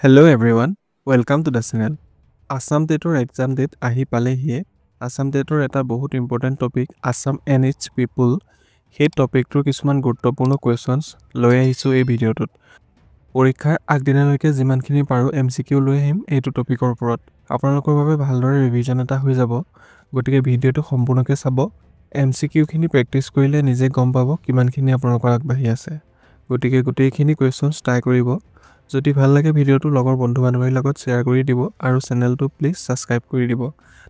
Hello everyone, welcome to the channel. Assam Tetor exam date ahi pale hiye. Assam Tetor eta bahut important topic Assam and its people. He topic tur kisuman guruttopurno questions loi ahisu ei video tut. Porikhar agdinaloike jimankhini paru MCQ loi ahim eitu topicor oporot. Apnalokor babe bhaldore revision eta hoi jabo. Gotike video tu সম্পূর্ণকে চাব। MCQ খিনি practice কৰিলে নিজে গম পাব কিমানখিনি আপোনালোকৰ আগবাঢ়ি আছে। গতিকে গোটেইখিনি questions ট্ৰাই কৰিব। যদি ভাল লাগে ভিডিওটো লগৰ বন্ধু বান্ধৱীৰ লগত শেয়াৰ কৰি দিব আৰু চেনেলটো প্লিজ সাবস্ক্ৰাইব কৰি দিব।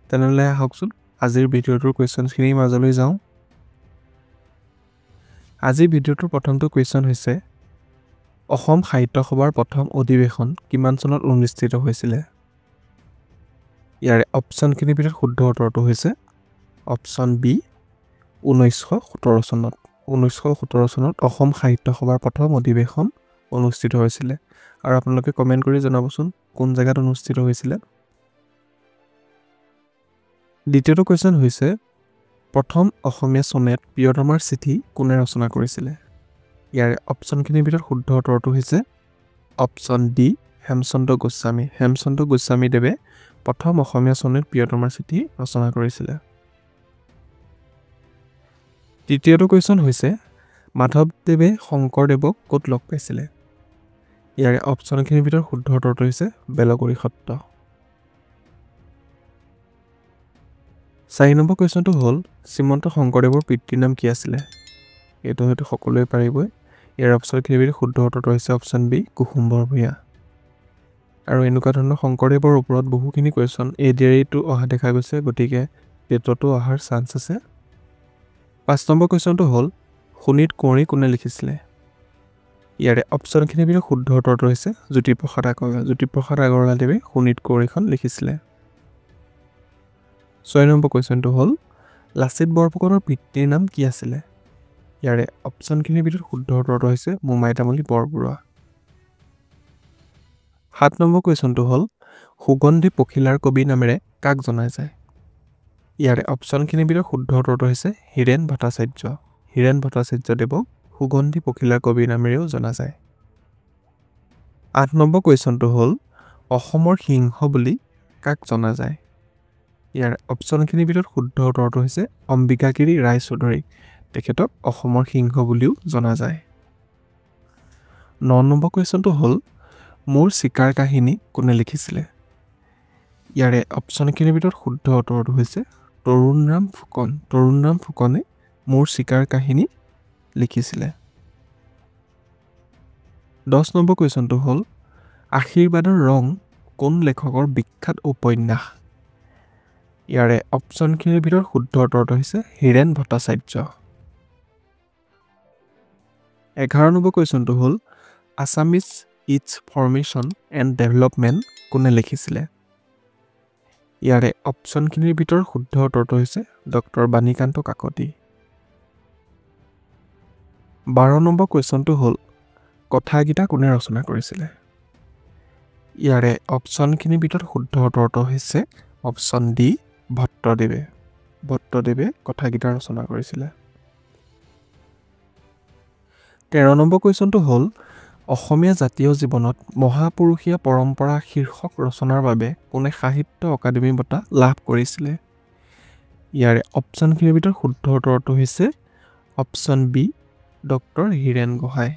তেনেহলে আহকচোন আজিৰ ভিডিওটোৰ questions খিনি মাজলৈ যাওঁ। আজিৰ ভিডিওটোৰ প্ৰথমটো question হৈছে অসম সাহিত্য সভাৰ প্ৰথম অধিৱেশন কিমান চনত অনুষ্ঠিত হৈছিল? ইয়াৰ অপচনখিনিৰ ভিতৰত শুদ্ধ উত্তৰটো হৈছে অপচন বি 1917 চনত। 1917 চনত অসম সাহিত্য সভাৰ প্ৰথম অধিৱেশন অনুষ্ঠিত হৈছিল। আৰু আপোনালোকে কমেন্ট কৰি জনাবচোন কোন জায়গাত অনুষ্ঠিত হৈছিল। দ্বিতীয়টো কোৱেশ্চন হৈছে প্ৰথম অসমীয়া সনেট প্ৰিয়তমাৰ চিঠি কোনে ৰচনা কৰিছিল? ইয়াৰ অপচনখিনিৰ ভিতৰত শুদ্ধ উত্তৰটো হৈছে অপচন ডি হেমচন্দ্ৰ গোস্বামী। হেমচন্দ্ৰ গোস্বামী দেৱে প্ৰথম অসমীয়া সনেট প্ৰিয়তমাৰ চিঠি ৰচনা কৰিছিল। তৃতীয়টো কোৱেশ্চন হৈছে মাধৱদেৱে শংকৰদেৱক ক'ত লগ পাইছিল? ইয়াৰ অপচনখিনিৰ ভিতৰত শুদ্ধ উত্তৰটো হৈছে বেলগুৰি সত্ৰ। 4 নম্বৰ কোৱেশ্চনটো হ'ল শ্ৰীমন্ত শংকৰদেৱৰ পিতৃৰ নাম কি আছিল? এইটো হয়তো সকলোৱে পাৰিবই। ইয়াৰ অপচনখিনিৰ ভিতৰত শুদ্ধ উত্তৰটো হৈছে অপচন বি কুসুম্বৰ ভূঞা। আৰু এনেকুৱা ধৰণৰ শংকৰদেৱৰ ওপৰত বহুখিনি কোৱেশ্চন এডিআৰিটো অহা দেখা গৈছে, গতিকে টেটতো অহাৰ চান্স আছে। 5 নম্বৰ কোৱেশ্চনটো হ'ল শোণিত কুঁৱৰী কোনে লিখিছিল? ইয়াৰে অপচনখিনিৰ ভিতৰত শুদ্ধ উত্তৰটো হৈছে জ্যোতিপ্ৰসাদ আগৰৱালা। জ্যোতিপ্ৰসাদ আগৰৱালাদেৱে শোণিত কুঁৱৰীখন লিখিছিল। 6 নম্বৰ কোৱেশ্চনটো হ'ল লাচিত বৰফুকনৰ পিতৃৰ নাম কি আছিল? ইয়াৰে অপচনখিনিৰ ভিতৰত শুদ্ধ উত্তৰটো হৈছে মোমাই তামুলী বৰবৰুৱা। 7 নম্বৰ কুৱেশ্চনটো হ'ল সুগন্ধি পখিলাৰ কবি নামেৰে কাক জনা যায়? ইয়াৰে অপচনখিনিৰ ভিতৰত শুদ্ধ উত্তৰটো হৈছে হীৰেন ভট্টাচাৰ্য। হীৰেন ভট্টাচাৰ্য দেৱক সুগন্ধি পখিলাৰ কবি নামেৰেও জনা যায়। 8 নম্বৰ কুৱেশ্চনটো হ'ল অসমৰ সিংহ বুলি কাক জনা যায়? ইয়াৰ অপচনখিনিৰ ভিতৰত শুদ্ধ উত্তৰটো হৈছে অম্বিকাগিৰি ৰায়চৌধুৰী। তেখেতক অসমৰ সিংহ বুলিও জনা যায়। 9 নম্বৰ কুৱেশ্চনটো হ'ল মোৰ চিকাৰ কাহিনী কোনে লিখিছিল? ইয়াৰে অপচনখিনিৰ ভিতৰত শুদ্ধ উত্তৰটো হৈছে তৰুণৰাম ফুকন। তৰুণৰাম ফুকনে মোৰ চিকাৰ কাহিনী লিখিছিল। 10 নম্বৰ কুৱেশ্চনটো হ'ল আশীৰ্বাদৰ ৰং কোন লেখকৰ বিখ্যাত উপন্যাস? ইয়াৰে অপচনখিনিৰ ভিতৰত শুদ্ধ উত্তৰটো হৈছে হীৰেন ভট্টাচাৰ্য। 11 নম্বৰ কুৱেশ্চনটো হ'ল Assamese its formation and development কোনে লিখিছিল? ইয়াৰে অপচনখিনিৰ ভিতৰত শুদ্ধ উত্তৰটো হৈছে ডক্টৰ বাণীকান্ত কাকতি। 12 নম্বৰ কুৱেশ্চনটো হ'ল কথাগীতা কোনে ৰচনা কৰিছিল? ইয়াৰে অপচনখিনিৰ ভিতৰত শুদ্ধ উত্তৰটো হৈছে অপচন ডি ভট্টদেৱে। ভট্টদেৱে কথাগীতা ৰচনা কৰিছিল। 13 নম্বৰ কুৱেশ্চনটো হ'ল অসমীয়া জাতীয় জীৱনত মহাপুৰুষীয়া পৰম্পৰা শীৰ্ষক ৰচনাৰ বাবে কোনে সাহিত্য অকাডেমী বঁটা লাভ কৰিছিল? ইয়াৰে অপচনখিনিৰ ভিতৰত শুদ্ধ উত্তৰটো হৈছে option B doctor Hiren Gohain.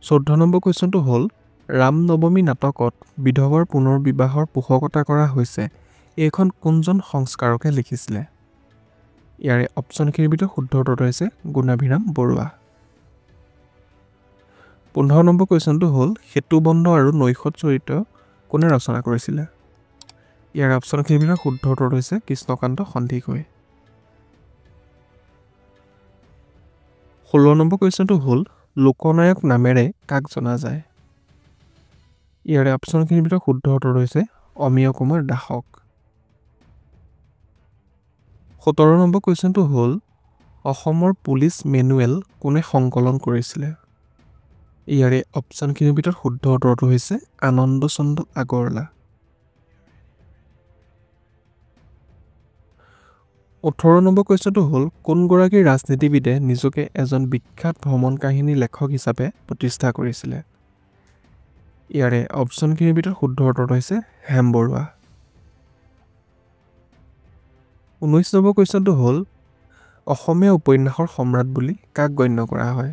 14 নম্বৰ কুৱেশ্চনটো হ'ল ৰাম নৱমী নাটকত বিধৱাৰ পুনৰ বিবাহৰ পোষকতা কৰা হৈছে এইখন কোনজন সংস্কাৰকে লিখিছিল? ইয়াৰে অপচনখিনিৰ ভিতৰত শুদ্ধ উত্তৰটো হৈছে গুণাভিৰাম বৰুৱা। 15 নম্বৰ কুৱেশ্চনটো হ'ল সেতুবন্ধ আৰু নৈশ চৰিত্ৰ কোনে ৰচনা কৰিছিল? ইয়াৰ অপচনখিনিৰ ভিতৰত শুদ্ধ উত্তৰটো হৈছে কৃষ্ণকান্ত সন্দিকৈ। 16 নম্বৰ কুৱেশ্চনটো হ'ল লোকনায়ক নামেৰে কাক জনা যায়? ইয়াৰে অপচনখিনিৰ ভিতৰত শুদ্ধ উত্তৰটো হৈছে অমিয় কুমাৰ দাসক। 17 নম্বৰ কুৱেশ্চনটো হ'ল অসমৰ পুলিচ মেনুৱেল কোনে সংকলন কৰিছিল? ইয়াৰে অপচনখিনিৰ ভিতৰত শুদ্ধ উত্তৰটো হৈছে আনন্দ চন্দ্ৰ আগৰৱালা। 18 নম্বৰ কুৱেশ্চনটো হ'ল কোনগৰাকী ৰাজনীতিবিদে নিজকে এজন বিখ্যাত ভ্ৰমণ কাহিনী লেখক হিচাপে প্ৰতিষ্ঠা কৰিছিল? ইয়াৰে অপশ্যনখিনিৰ ভিতৰত শুদ্ধ উত্তৰটো হৈছে হেম বৰুৱা। 19 নম্বৰ কুৱেশ্যনটো হ'ল অসমীয়া উপন্যাসৰ সম্ৰাট বুলি কাক গণ্য কৰা হয়?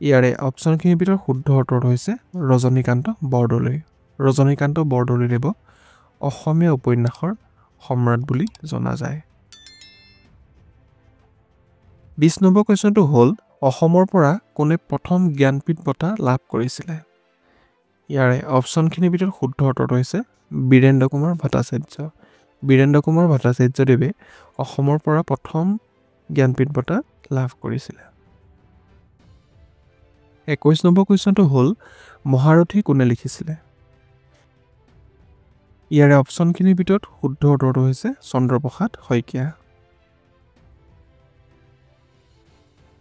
ইয়াৰে অপশ্যনখিনিৰ ভিতৰত শুদ্ধ উত্তৰটো হৈছে ৰজনীকান্ত বৰদলৈ। ৰজনীকান্ত বৰদলৈদেৱক অসমীয়া উপন্যাসৰ সম্ৰাট বুলি জনা যায়। 20 নম্বৰ কুৱেশ্যনটো হ'ল অসমৰ পৰা কোনে প্ৰথম জ্ঞানপীঠ বঁটা লাভ কৰিছিলে? ইয়াৰে অপশ্যনখিনিৰ ভিতৰত শুদ্ধ উত্তৰটো হৈছে বীৰেন্দ্ৰ কুমাৰ ভট্টাচাৰ্য। বীৰেন্দ্ৰ কুমাৰ ভট্টাচাৰ্যদেৱে অসমৰ পৰা প্ৰথম জ্ঞানপীঠ বঁটা লাভ কৰিছিলে। 21 নম্বৰ কুৱেশ্যনটো হ'ল মহাৰথী কোনে লিখিছিলে? ইয়াৰে অপশ্যনখিনিৰ ভিতৰত শুদ্ধ উত্তৰটো হৈছে চন্দ্ৰপ্ৰসাদ শইকীয়া।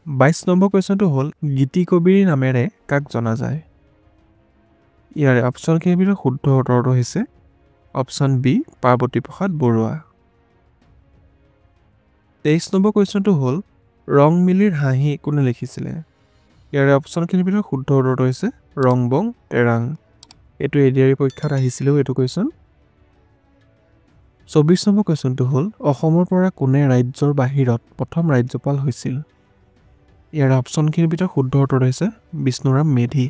22 নম্বৰ কুৱেশ্যনটো হ'ল গীতি কবিৰ নামেৰে কাক জনা যায়? ইয়াৰে অপশ্যনখিনিৰ ভিতৰত শুদ্ধ উত্তৰটো হৈছে অপশ্যন বি পাৰ্বতী প্ৰসাদ বৰুৱা। 23 নম্বৰ কুৱেশ্যনটো হ'ল ৰং মিলিৰ হাঁহি কোনে লিখিছিলে? ইয়াৰে অপশ্যনখিনিৰ ভিতৰত শুদ্ধ উত্তৰটো হৈছে ৰংবং তেৰাং। এইটো এডিআৰই পৰীক্ষাত আহিছিলেও এইটো কুৱেশ্যন। 24 নম্বৰ কুৱেশ্যনটো হ'ল অসমৰ পৰা কোনে ৰাজ্যৰ বাহিৰত প্ৰথম ৰাজ্যপাল হৈছিল? ইয়াৰে অপশ্যনখিনিৰ ভিতৰত শুদ্ধ উত্তৰটো হৈছে বিষ্ণুৰাম মেধি।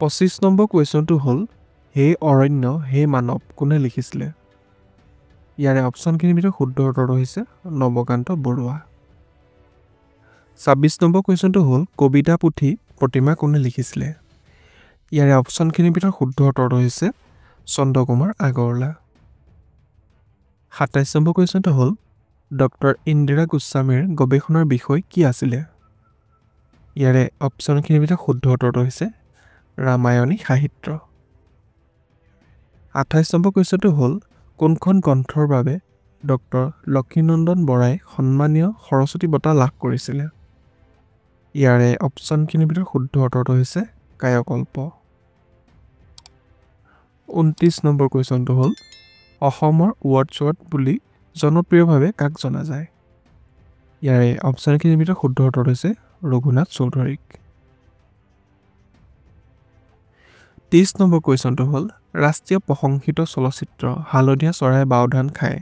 25 নম্বৰ কুৱেশ্যনটো হ'ল হে অৰণ্য হে মানৱ কোনে লিখিছিলে? ইয়াৰে অপশ্যনখিনিৰ ভিতৰত শুদ্ধ উত্তৰটো হৈছে নৱকান্ত বৰুৱা। 26 নম্বৰ কুৱেশ্যনটো হ'ল কবিতা পুথি প্ৰতিমা কোনে লিখিছিলে? ইয়াৰে অপশ্যনখিনিৰ ভিতৰত শুদ্ধ উত্তৰটো হৈছে চন্দ্ৰকুমাৰ আগৰৱালা। 27 নম্বৰ কুৱেশ্যনটো হ'ল ডক্টৰ ইন্দিৰা গোস্বামীৰ গৱেষণাৰ বিষয় কি আছিলে? ইয়াৰে অপশ্যনখিনিৰ ভিতৰত শুদ্ধ উত্তৰটো হৈছে ৰামায়ণী সাহিত্য। 28 নম্বৰ কুৱেশ্যনটো হ'ল কোনখন গ্ৰন্থৰ বাবে ডক্টৰ লক্ষীনন্দন বৰাই সন্মানীয় সৰস্বতী বঁটা লাভ কৰিছিলে? ইয়াৰে অপশ্যনখিনিৰ ভিতৰত শুদ্ধ উত্তৰটো হৈছে কায়কল্প। 29 নম্বৰ কুৱেশ্যনটো হ'ল অসমৰ ৱৰ্ডছৱৰ্থ বুলি জনপ্ৰিয়ভাৱে কাক জনা যায়? ইয়াৰে অপশ্যনখিনিৰ ভিতৰত শুদ্ধ উত্তৰটো হৈছে ৰঘুনাথ চৌধুৰীক। 30 নম্বৰ কুৱেশ্যনটো হ'ল ৰাষ্ট্ৰীয় প্ৰশংসিত চলচ্চিত্ৰ হালধীয়া চৰাই বাওধান খায়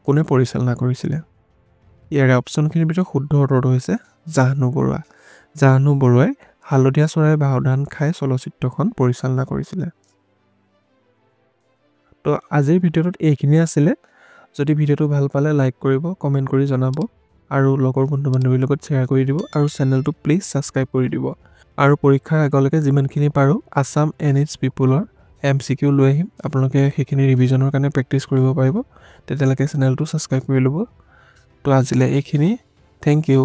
কোনে পৰিচালনা কৰিছিলে? ইয়াৰে অপশ্যনখিনিৰ ভিতৰত শুদ্ধ উত্তৰটো হৈছে জাহ্নু বৰুৱা। জাহ্নু বৰুৱাই হালধীয়া চৰাই বাওধান খাই চলচ্চিত্ৰখন পৰিচালনা কৰিছিলে। তো আজিৰ ভিডিঅ'টোত এইখিনিয়ে আছিলে। যদি ভিডিঅ'টো ভাল পালে লাইক কৰিব, কমেণ্ট কৰি জনাব আৰু লগৰ বন্ধু বান্ধৱীৰ লগত শ্বেয়াৰ কৰি দিব আৰু চেনেলটো প্লিজ ছাবস্ক্ৰাইব কৰি দিব। আৰু পৰীক্ষাৰ আগলৈকে যিমানখিনি পাৰোঁ আছাম NH পিপুলৰ MCQ লৈ আহিম। আপোনালোকে সেইখিনি ৰিভিজনৰ কাৰণে প্ৰেক্টিছ কৰিব পাৰিব। তেতিয়ালৈকে চেনেলটো ছাবস্ক্ৰাইব কৰি ল'ব। তো আজিলৈ এইখিনি। Thank U.